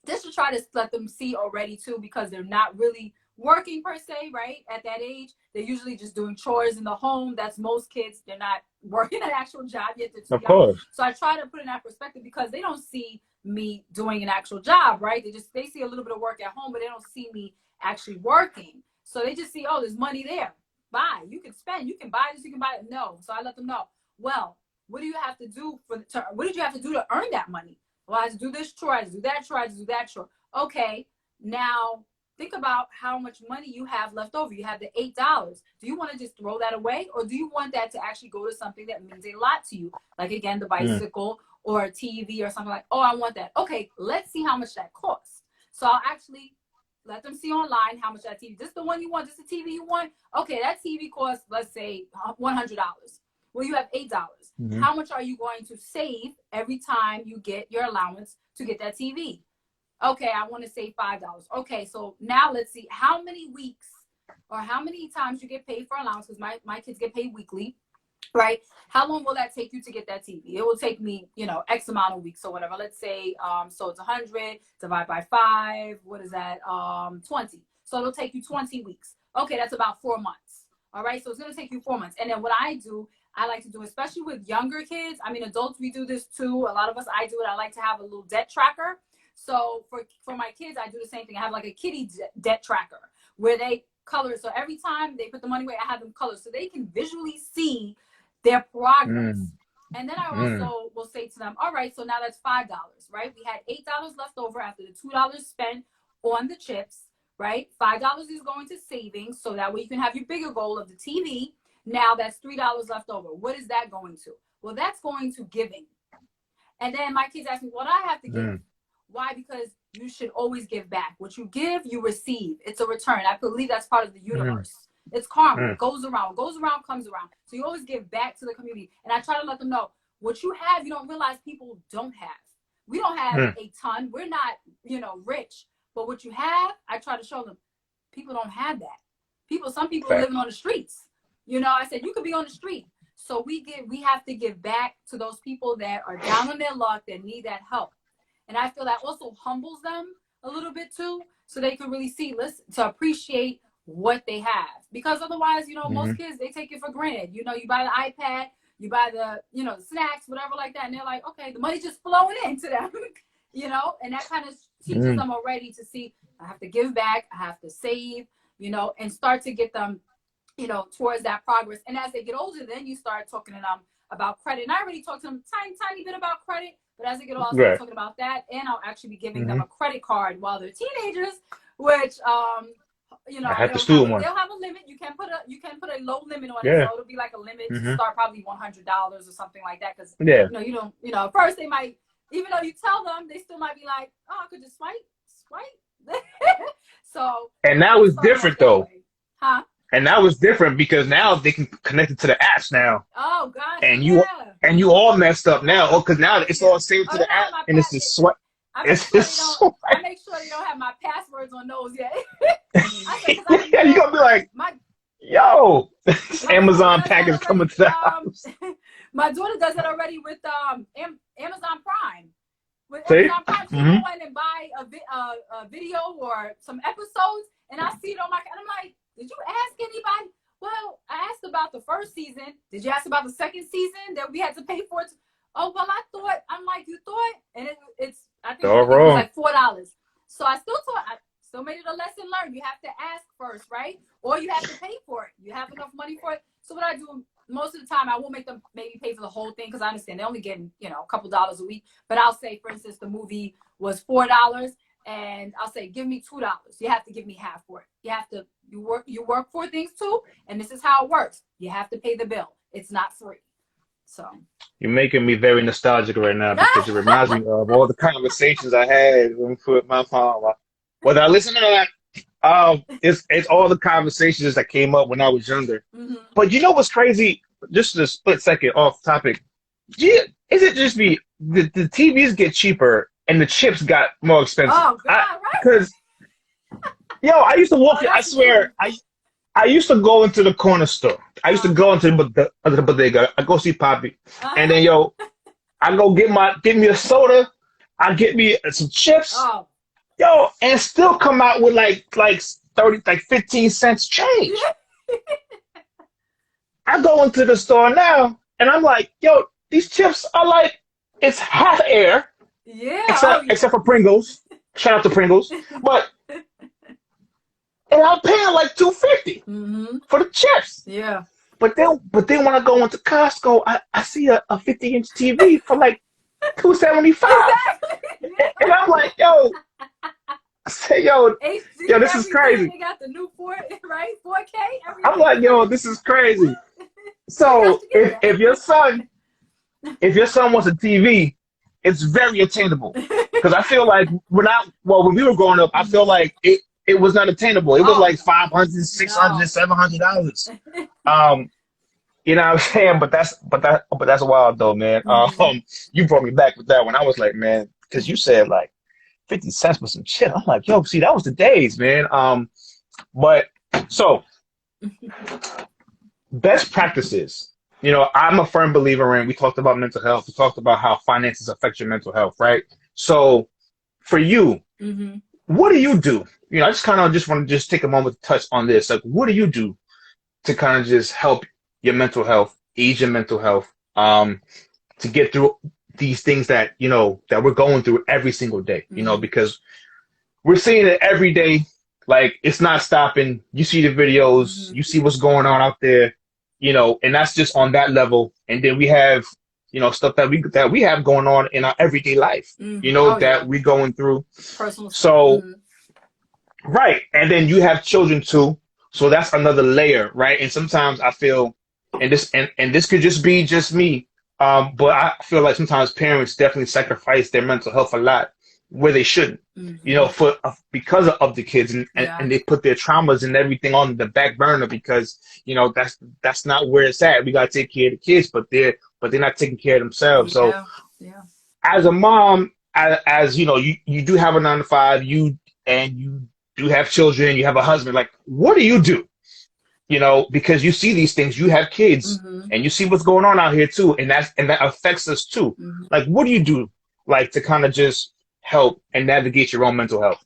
S2: This to try to let them see already too, because they're not really working per se, right? At that age, they're usually just doing chores in the home. That's most kids. They're not working an actual job yet. Of course. So I try to put in that perspective because they don't see me doing an actual job, right? They see a little bit of work at home, but they don't see me actually working. So they just see, oh, there's money there. Buy. You can spend. You can buy this. You can buy it. No. So I let them know. Well, what do you have to do what did you have to do to earn that money? Well, I had to do this chore. I had to do that chore. I had to do that chore. Okay. Now think about how much money you have left over. You have the $8. Do you want to just throw that away, or do you want that to actually go to something that means a lot to you? Like, again, the bicycle or a TV or something like, oh, I want that. Okay, let's see how much that costs. So I'll actually let them see online how much that TV, this is the one you want, this is the TV you want. Okay, that TV costs, let's say, $100. Well, you have $8. How much are you going to save every time you get your allowance to get that TV? Okay, I want to save $5. Okay, so now let's see how many weeks or how many times you get paid for allowance, because my kids get paid weekly, right? How long will that take you to get that TV? It will take me, X amount of weeks or whatever. Let's say, so it's 100 divided by 5. What is that? 20. So it'll take you 20 weeks. Okay, that's about 4 months. All right, so it's going to take you 4 months. And then what I do, I like to do, especially with younger kids. I mean, adults, we do this too. A lot of us, I do it. I like to have a little debt tracker. So for my kids, I do the same thing. I have like a kitty debt tracker where they color. So every time they put the money away, I have them color so they can visually see their progress. And then I also will say to them, all right, so now that's $5, right? We had $8 left over after the $2 spent on the chips, right? $5 is going to savings, so that way you can have your bigger goal of the TV. Now that's $3 left over. What is that going to? Well, that's going to giving. And then my kids ask me, what do I have to give? Why? Because you should always give back. What you give, you receive. It's a return. I believe that's part of the universe. It's karma. It goes around. Goes around, comes around. So you always give back to the community. And I try to let them know, what you have, you don't realize people don't have. We don't have a ton. We're not, rich. But what you have, I try to show them, people don't have that. Some people are living on the streets. I said, you could be on the street. So we have to give back to those people that are down on their luck, that need that help. And I feel that also humbles them a little bit too, so they can really to appreciate what they have. Because otherwise, most kids, they take it for granted. You buy the iPad, you buy the, the snacks, whatever like that. And they're like, okay, the money's just flowing into them, and that kind of teaches them already to see, I have to give back, I have to save, and start to get them, towards that progress. And as they get older, then you start talking to them about credit. And I already talked to them tiny bit about credit, but as they get older, I'll start talking about that. And I'll actually be giving them a credit card while they're teenagers, which,
S3: I have to steal one.
S2: They'll have a limit. You can put a low limit on it, so it'll be like a limit to start, probably $100 or something like that. Because you don't, at first they might, even though you tell them, they still might be like, oh, I could just swipe. So.
S3: And now it's different though.
S2: Huh?
S3: And now it's different because now they can connect it to the apps now.
S2: Oh gosh.
S3: And you all messed up now, because now it's all saved to the app, and it's just swipe.
S2: I make sure they don't have my passwords on those yet.
S3: You're gonna be like, yo, Amazon package coming to the house.
S2: My daughter does it already with Amazon Prime. With
S3: See?
S2: Amazon Prime, she go in and buy a video or some episodes, and I see it on and I'm like, did you ask anybody? Well, I asked about the first season. Did you ask about the second season that we had to pay for it? Oh, well, I thought. I'm like, you thought? And it's, I think it was like $4. So I still made it a lesson learned. You have to ask first, right? Or you have to pay for it. You have enough money for it. So what I do most of the time, I won't make them maybe pay for the whole thing, because I understand they're only getting, a couple dollars a week. But I'll say, for instance, the movie was $4, and I'll say, give me $2. You have to give me half for it. You have to, you work for things too, and this is how it works. You have to pay the bill. It's not free. So
S3: you're making me very nostalgic right now, because it reminds me of all the conversations I had with my mom. Whether I listen to that, it's all the conversations that came up when I was younger. But you know what's crazy? Just a split second off topic. Is it just me? The TVs get cheaper and the chips got more expensive.
S2: Oh God, right?
S3: Because I used to walk. I swear, I used to go into the corner store. I used to go into the bodega. I go see Poppy, and then I go get me a soda. I get me some chips. And still come out with like 15 cents change. I go into the store now, and I'm like, these chips are like, it's half air.
S2: Yeah.
S3: Except for Pringles. Shout out to Pringles. But and I'm paying like $2.50 for the chips.
S2: Yeah.
S3: But then when I go into Costco, I see a 50-inch TV for like $2.75.
S2: Exactly.
S3: And I'm like, I say, this is crazy.
S2: They got the new 4K, everything.
S3: I'm like, this is crazy. So if your son wants a TV, it's very attainable. Because I feel like when we were growing up, I feel like it was not attainable. It was like $500, $600, $700. You know what I'm saying? But that's wild though, man. You brought me back with that one. I was like, man, because you said like 50 cents for some shit. I'm like, see, that was the days, man. But so best practices. I'm a firm believer in. We talked about mental health. We talked about how finances affect your mental health, right? So for you, what do you do? You know, I just kind of just want to just take a moment to touch on this. Like, what do you do to kind of just help your mental health, ease your mental health, to get through these things that, you know, that we're going through every single day, you know, because we're seeing it every day. Like, it's not stopping. You see the videos, you see what's going on out there, you know, and that's just on that level. And then we have, you know, stuff that we have going on in our everyday life, you know, that we're going through.
S2: Personal.
S3: So, right. And then you have children too. So that's another layer, right? And sometimes I feel, and this could just be just me, but I feel like sometimes parents definitely sacrifice their mental health a lot where they shouldn't, you know, because of the kids, and they put their traumas and everything on the back burner because, you know, that's not where it's at. We gotta take care of the kids, but they're not taking care of themselves. So as a mom, as you know, you do have a 9-to-5, you do have children, you have a husband. Like, what do you do? You know, because you see these things, you have kids, and you see what's going on out here too, and that affects us too. Like, what do you do, like, to kind of just help and navigate your own mental health?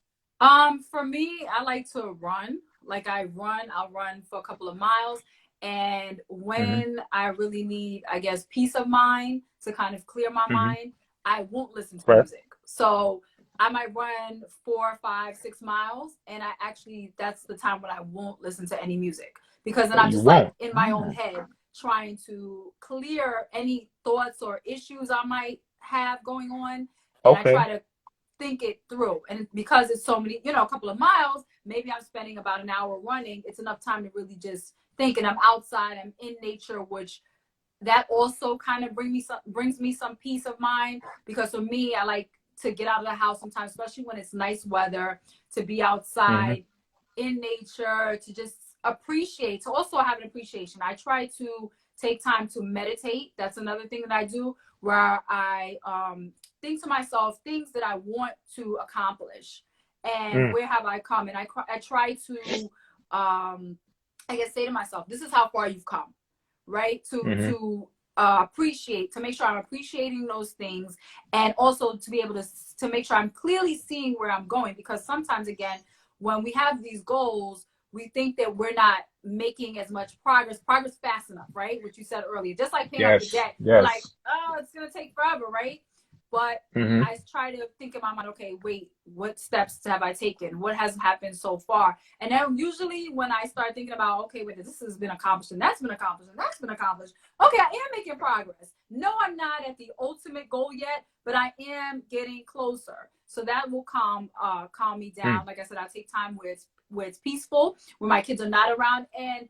S2: For me, I like to run. Like, I'll run for a couple of miles, and when I really need, I guess, peace of mind to kind of clear my mind, I won't listen to music. So I might run 4, 5, 6 miles, and that's the time when I won't listen to any music, because then I'm just like in my own head trying to clear any thoughts or issues I might have going on, and I try to think it through. And because it's so many, you know, a couple of miles, maybe I'm spending about an hour running. It's enough time to really just think, and I'm outside, I'm in nature, which that also kind of brings me some peace of mind, because for me, I like to get out of the house sometimes, especially when it's nice weather, to be outside in nature, to just appreciate, to also have an appreciation. I try to take time to meditate. That's another thing that I do, where I think to myself things that I want to accomplish, and where have I come. And I try to, I guess, say to myself, this is how far you've come, right? To appreciate, to make sure I'm appreciating those things, and also to be able to make sure I'm clearly seeing where I'm going. Because sometimes, again, when we have these goals, we think that we're not making as much progress fast enough, right? What you said earlier, just like paying off the debt. We're like, oh, it's gonna take forever, right? But I try to think in my mind, okay, wait, what steps have I taken? What has happened so far? And then usually when I start thinking about, okay, wait, this has been accomplished, and that's been accomplished, and that's been accomplished. Okay, I am making progress. No, I'm not at the ultimate goal yet, but I am getting closer. So that will calm me down. Like I said, I take time where it's peaceful, when my kids are not around. And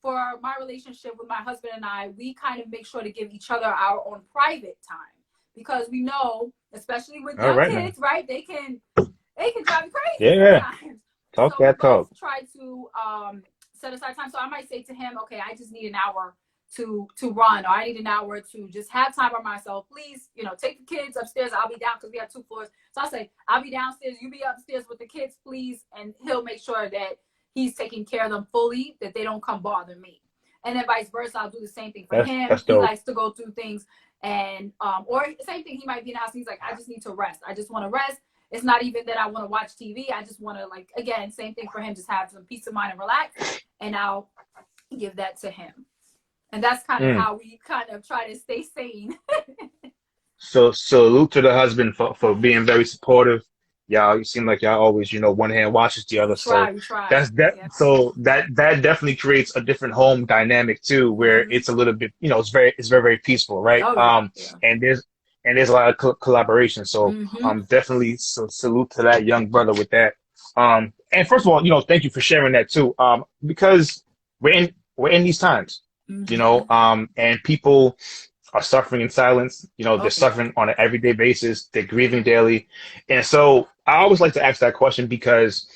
S2: for my relationship with my husband and I, we kind of make sure to give each other our own private time, because we know, especially with young kids, right? They can drive you crazy sometimes.
S3: Talk that talk.
S2: Try to set aside time. So I might say to him, okay, I just need an hour to run, or I need an hour to just have time by myself. Please, you know, take the kids upstairs. I'll be down, because we have 2 floors. So I'll say, I'll be downstairs, you be upstairs with the kids, please. And he'll make sure that he's taking care of them fully, that they don't come bother me. And then vice versa, I'll do the same thing for him. He likes to go through things, and or same thing, he might be in the house and he's like, I just need to rest. I just want to rest. It's not even that I want to watch TV. I just want to, like, again, same thing for him, just have some peace of mind and relax. And I'll give that to him. And that's kind of how we kind of try to stay sane.
S3: So salute to the husband for being very supportive. Y'all, you seem like y'all always, you know, one hand washes the other.
S2: We try.
S3: That's that. Yeah. So that definitely creates a different home dynamic too, where it's a little bit, you know, it's very peaceful, right? And there's a lot of collaboration. So definitely salute to that young brother with that. And first of all, you know, thank you for sharing that too. Because we're in these times, you know, and people are suffering in silence. You know, they're suffering on an everyday basis. They're grieving daily. And so I always like to ask that question, because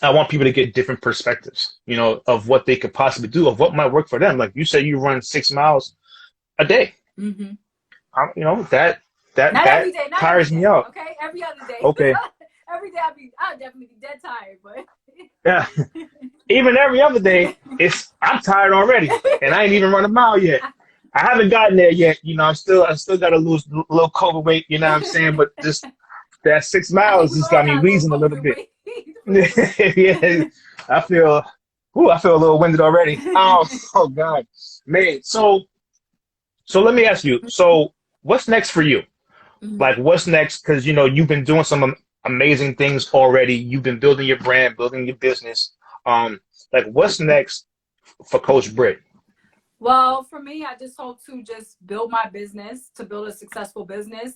S3: I want people to get different perspectives, you know, of what they could possibly do, of what might work for them. Like you said, you run 6 miles a day. You know, that
S2: every day,
S3: tires me out.
S2: Okay, every other day.
S3: Okay.
S2: Every day I'll definitely be dead tired, but
S3: yeah. Even every other day, I'm tired already, and I ain't even run a mile yet. I haven't gotten there yet. You know, I still got to lose a little COVID weight. You know what I'm saying? But just that 6
S2: I think
S3: miles
S2: we
S3: just
S2: all
S3: got me
S2: got a little
S3: wheezing a little
S2: COVID
S3: bit.
S2: weight.
S3: Yeah, I feel, I feel a little winded already. Oh God, man. So let me ask you. So what's next for you?
S2: Mhm.
S3: Like, what's next? Because you've been doing some amazing things already. You've been building your brand, building your business. Like, what's next for Coach Britt?
S2: Well, for me, I just hope to just build my business, to build a successful business.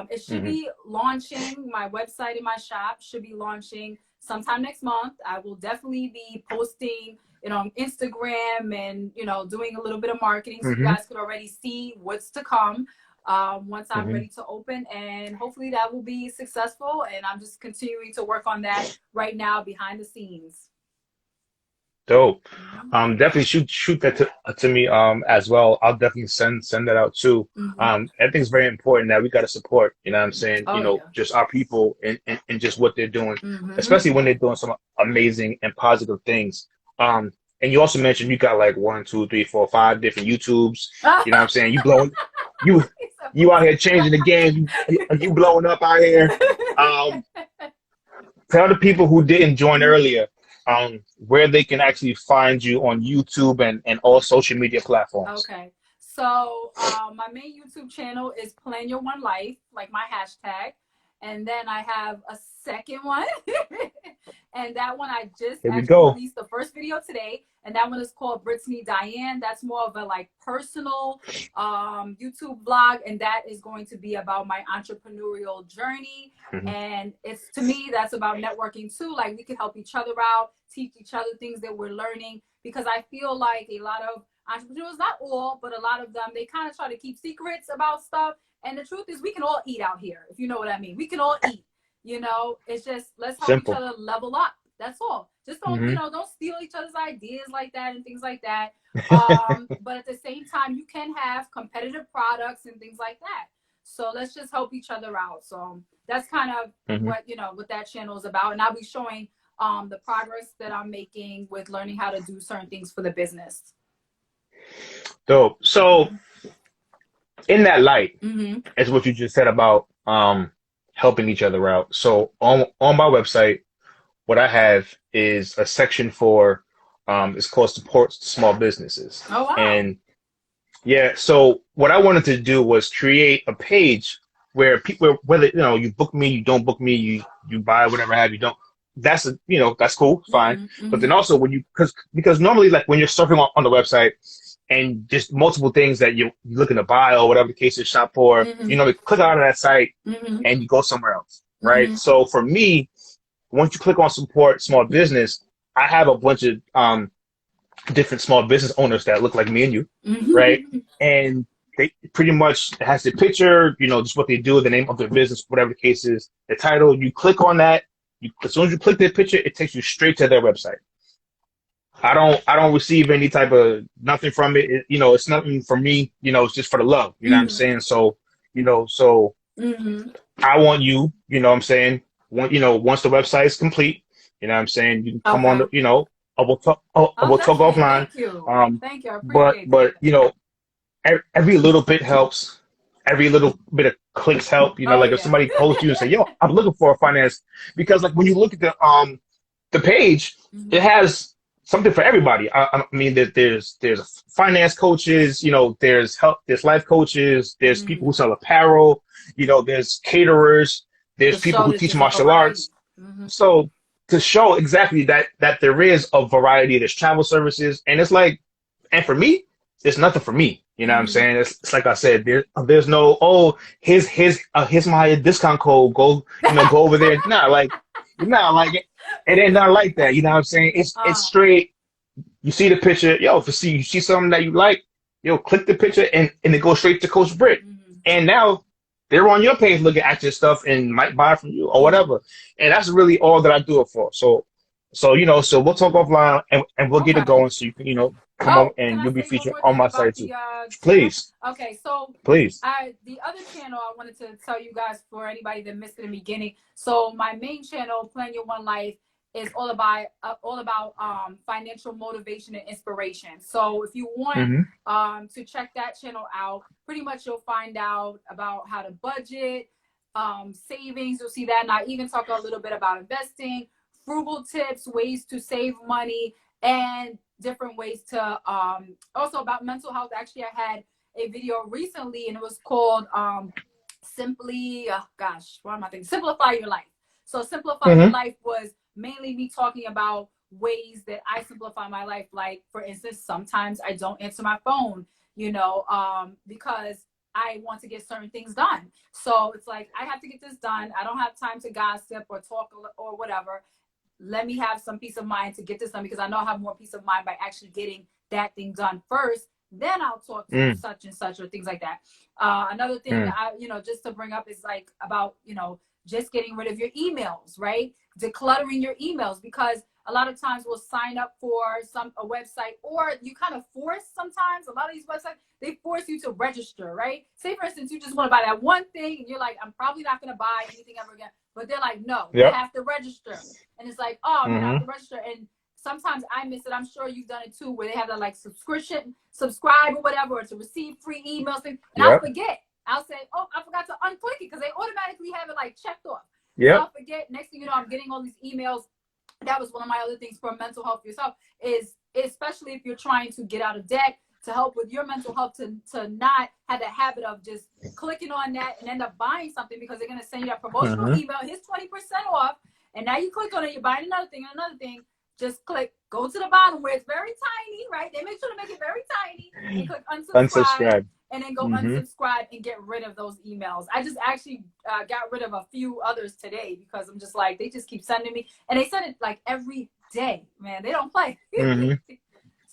S2: It should
S3: Hmm.
S2: be launching, my website and my shop should be launching sometime next month. I will definitely be posting it on Instagram and, doing a little bit of marketing so you
S3: Hmm.
S2: guys could already see what's to come once I'm
S3: Hmm.
S2: ready to open. And hopefully that will be successful. And I'm just continuing to work on that right now behind the scenes.
S3: Dope.
S2: Mhm.
S3: Definitely shoot that to me as well. I'll definitely send that out too.
S2: Mhm.
S3: I think it's very important that we got to support, you know what I'm saying,
S2: Oh, yeah.
S3: just our people and just what they're doing,
S2: Mhm.
S3: especially when they're doing some amazing and positive things. And you also mentioned you got like 1, 2, 3, 4, 5 different YouTubes. You know what I'm saying? You you out here changing the game. You blowing up out here. Um, Tell the people who didn't join earlier where they can actually find you on YouTube and all social media platforms.
S2: Okay. So my main YouTube channel is Plan Your One Life, like my hashtag. And then I have a second one. And that one I just
S3: Here we
S2: actually
S3: go.
S2: released the first video today. And that one is called Brittany Diane. That's more of a like personal YouTube vlog. And that is going to be about my entrepreneurial journey.
S3: Mhm.
S2: And it's to me, that's about networking too. Like we can help each other out, teach each other things that we're learning. Because I feel like a lot of entrepreneurs, not all, but a lot of them, they kind of try to keep secrets about stuff. And the truth is we can all eat out here, if you know what I mean. We can all eat. It's just let's help each
S3: Simple.
S2: other level up. That's all. Just don't,
S3: Hmm.
S2: don't steal each other's ideas like that and things like that. But at the same time, you can have competitive products and things like that. So let's just help each other out. So that's kind of
S3: Hmm.
S2: what that channel is about. And I'll be showing the progress that I'm making with learning how to do certain things for the business.
S3: Dope. So in that light,
S2: Mm-hmm.
S3: as what you just said about helping each other out. So on my website, what I have is a section for it's called support small businesses.
S2: Oh, wow.
S3: And yeah, so what I wanted to do was create a page where people, whether you book me, you don't book me, you buy whatever have you don't. That's cool, fine.
S2: Mm-hmm.
S3: But then
S2: Mm-hmm.
S3: also when because normally like when you're surfing on the website and just multiple things that you look in the bio, whatever the case is, shop for,
S2: Mm-hmm.
S3: you click out of that site
S2: Mm-hmm.
S3: and you go somewhere else, right?
S2: Mm-hmm.
S3: So for me, once you click on support small business, I have a bunch of different small business owners that look like me and you, right?
S2: Mm-hmm.
S3: And they pretty much has the picture, just what they do, the name of their business, whatever the case is, the title. You click on that. As soon as you click their picture, it takes you straight to their website. I don't receive any type of nothing from it. It's nothing for me. It's just for the love. You know what I'm
S2: Mm-hmm.
S3: saying? So
S2: Mm-hmm.
S3: I want you. You know what I'm saying? Once the website is complete, you know what I'm saying? You can come on.
S2: Okay.
S3: We'll talk.
S2: Oh,
S3: We'll talk
S2: definitely.
S3: offline.
S2: Thank you.
S3: Um,
S2: Thank you. I
S3: but
S2: appreciate
S3: but
S2: that.
S3: every little bit helps. Every little bit of clicks help.
S2: Oh,
S3: Like if
S2: yeah.
S3: somebody calls you and say, "Yo, I'm looking for a finance," because like when you look at the page, it
S2: Mm-hmm.
S3: has something for everybody. I mean, there's finance coaches. There's life coaches. There's people
S2: Mm-hmm.
S3: who sell apparel. There's caterers.
S2: To
S3: There's people
S2: show
S3: who
S2: that
S3: teach
S2: there's a
S3: martial
S2: variety.
S3: arts.
S2: Mm-hmm.
S3: So to show exactly that there is a variety, there's travel services, and it's like, and for me, it's nothing for me. You know what I'm
S2: Mm-hmm.
S3: saying? It's like I said, there's no, here's my discount code. Go over there. Like it ain't not like that. You know what I'm saying? It's
S2: uh,
S3: straight. You see the picture, yo. If you see something that you like, yo, click the picture and it goes straight to Coach Britt.
S2: mm-hmm.
S3: And now they're on your page looking at your stuff and might buy from you or
S2: Mm-hmm.
S3: whatever. And that's really all that I do it for. So we'll talk offline and we'll get it
S2: Okay.
S3: going so you can, come on
S2: Oh, can
S3: and
S2: I
S3: you'll be
S2: say one
S3: featured
S2: more
S3: on
S2: thing
S3: my
S2: about
S3: site
S2: the
S3: too.
S2: channel?
S3: Please,
S2: Okay, so
S3: please.
S2: the other channel I wanted to tell you guys for anybody that missed it in the beginning. So my main channel, Plan Your One Life, is all about financial motivation and inspiration. So if you want
S3: Hmm.
S2: to check that channel out, pretty much you'll find out about how to budget, savings. You'll see that. And I even talk a little bit about investing, frugal tips, ways to save money, and different ways to also about mental health. Actually, I had a video recently, and it was called simply what am I thinking? Simplify Your Life. So Simplify Your Life was mainly me talking about ways that I simplify my life. Like, for instance, sometimes I don't answer my phone, because I want to get certain things done. So it's like, I have to get this done. I don't have time to gossip or talk or whatever. Let me have some peace of mind to get this done, because I know I have more peace of mind by actually getting that thing done first. Then I'll talk to such and such or things like that. Another thing that I, just to bring up is like about, just getting rid of your emails, right? Decluttering your emails, because a lot of times we'll sign up for a website, or you kind of force sometimes. A lot of these websites, they force you to register, right? Say, for instance, you just want to buy that one thing and you're like, I'm probably not going to buy anything ever again. But they're like, no, you have to register. And it's like, oh, man, I have to register. And sometimes I miss it. I'm sure you've done it too, where they have that like subscribe or whatever, or to receive free emails. And I'll forget. I'll say, oh, I forgot to unclick it, because they automatically have it like checked off. So I'll forget. Next thing you know, I'm getting all these emails. That was one of my other things for mental health yourself, is especially if you're trying to get out of debt, to help with your mental health, to not have the habit of just clicking on that and end up buying something, because they're going to send you that promotional email. Here's 20% off. And now you click on it, you're buying another thing and another thing. Just click, go to the bottom where it's very tiny, right? They make sure to make it very tiny, and click unsubscribe. And then go unsubscribe and get rid of those emails. I just actually got rid of a few others today, because I'm just like, they just keep sending me, and they send it like every day, man. They don't play.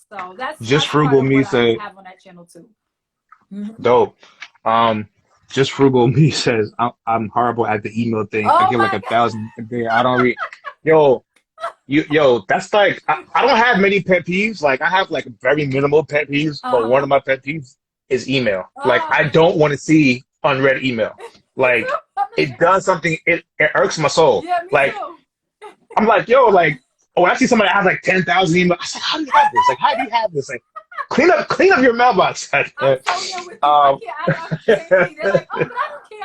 S2: So that's
S3: just frugal me says,
S2: I have on that channel too.
S3: Dope. Just frugal me says, I'm horrible at the email thing. I get like 1,000 a day. I don't read. Yo, that's like, I don't have many pet peeves. Like, I have like very minimal pet peeves, but one of my pet peeves is email. Like, I don't want to see unread email. Like, it does something, it irks my soul.
S2: Yeah, me
S3: like
S2: too.
S3: I'm like, yo, like, when I see somebody that has like 10,000 emails, I say, how do you have this? Like, how do you have this? Like, clean up your mailbox.
S2: I'm so with you. I can't. They're like, oh, but I don't care.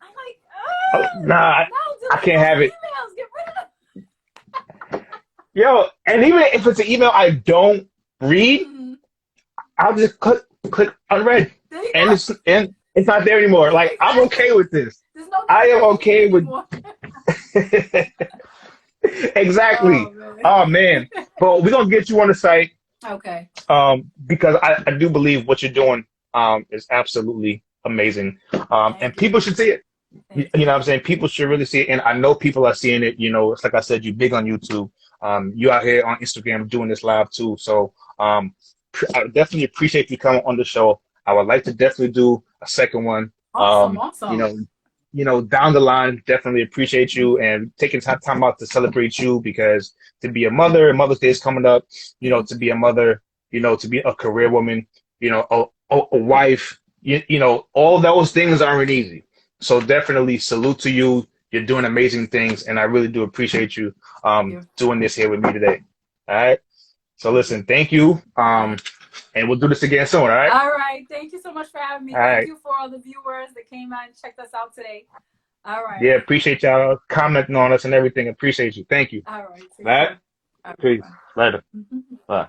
S2: I'm like, oh,
S3: nah,
S2: no,
S3: I can't have it.
S2: Emails. Get rid of them.
S3: Yo, and even if it's an email I don't read, I'll just click unread, and it's not there anymore. Like, I'm okay with this. I am okay with. Exactly. Oh man. But we're gonna get you on the site.
S2: Okay.
S3: Because I do believe what you're doing is absolutely amazing. And people should see it. You know what I'm saying? People should really see it. And I know people are seeing it. It's like I said, you're big on YouTube. You out here on Instagram doing this live too. So I definitely appreciate you coming on the show. I would like to definitely do a second one.
S2: Awesome.
S3: Down the line, definitely appreciate you and taking time out to celebrate you, because to be a mother, Mother's Day is coming up, to be a mother, to be a career woman, a wife, all those things aren't easy. So definitely salute to you. You're doing amazing things, and I really do appreciate you doing this here with me today. All right. So listen, thank you. And we'll do this again soon, all right?
S2: All right. Thank you so much for having me. Thank you for all the viewers that came out and checked us out today. All right.
S3: Yeah, appreciate y'all commenting on us and everything. Appreciate you. Thank you.
S2: All right.
S3: All right. Peace. Later. Bye.